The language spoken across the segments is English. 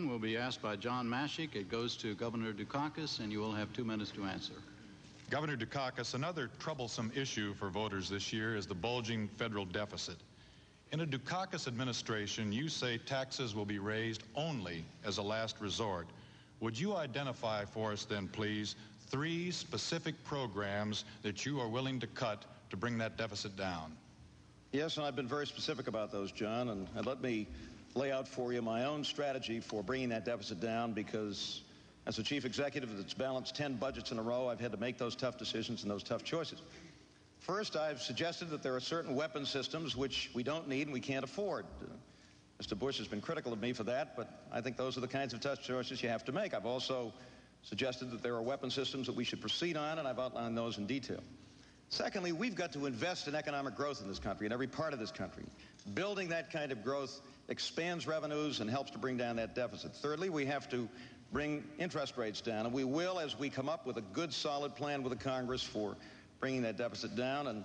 Will be asked by John Mashik. It goes to Governor Dukakis, and you will have 2 minutes to answer. Governor Dukakis, another troublesome issue for voters this year is the bulging federal deficit. In a Dukakis administration, you say taxes will be raised only as a last resort. Would you identify for us then, please, 3 specific programs that you are willing to cut to bring that deficit down? Yes, and I've been very specific about those, John, and let me lay out for you my own strategy for bringing that deficit down, because as the chief executive that's balanced 10 budgets in a row, I've had to make those tough decisions and those tough choices. First, I've suggested that there are certain weapon systems which we don't need and we can't afford. Mr. Bush has been critical of me for that, but I think those are the kinds of tough choices you have to make. I've also suggested that there are weapon systems that we should proceed on, and I've outlined those in detail. Secondly, we've got to invest in economic growth in this country, in every part of this country. Building that kind of growth expands revenues and helps to bring down that deficit. Thirdly, we have to bring interest rates down, and we will as we come up with a good, solid plan with the Congress for bringing that deficit down. And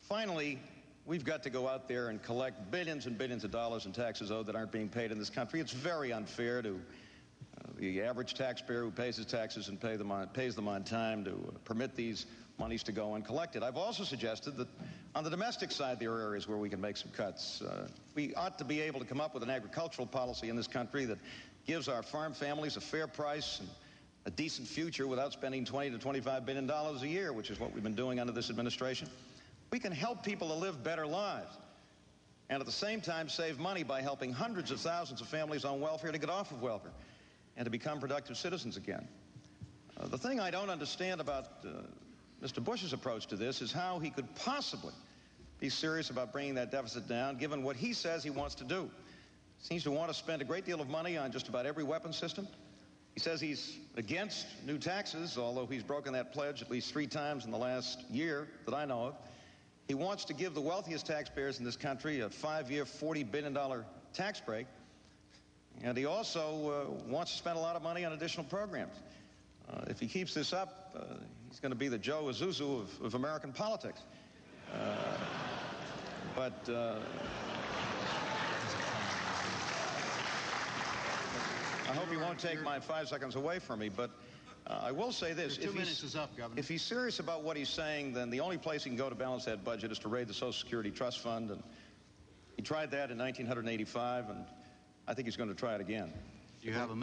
finally, we've got to go out there and collect billions and billions of dollars in taxes owed that aren't being paid in this country. It's very unfair to the average taxpayer who pays his taxes and pays them on time to permit these monies to go uncollected. I've also suggested that on the domestic side, there are areas where we can make some cuts. We ought to be able to come up with an agricultural policy in this country that gives our farm families a fair price and a decent future without spending $20 to $25 billion a year, which is what we've been doing under this administration. We can help people to live better lives and at the same time save money by helping hundreds of thousands of families on welfare to get off of welfare and to become productive citizens again. The thing I don't understand about Mr. Bush's approach to this is how he could possibly be serious about bringing that deficit down, given what he says he wants to do. He seems to want to spend a great deal of money on just about every weapon system. He says he's against new taxes, although he's broken that pledge at least 3 times in the last year that I know of. He wants to give the wealthiest taxpayers in this country a 5-year, $40 billion tax break. And he also wants to spend a lot of money on additional programs. If he keeps this up, he's going to be the Joe Azuzu of American politics. I hope he won't take my 5 seconds away from me, but I will say this. Your 2 minutes is up, Governor. If he's serious about what he's saying, then the only place he can go to balance that budget is to raid the Social Security Trust Fund. And he tried that in 1985, and I think he's going to try it again. You have a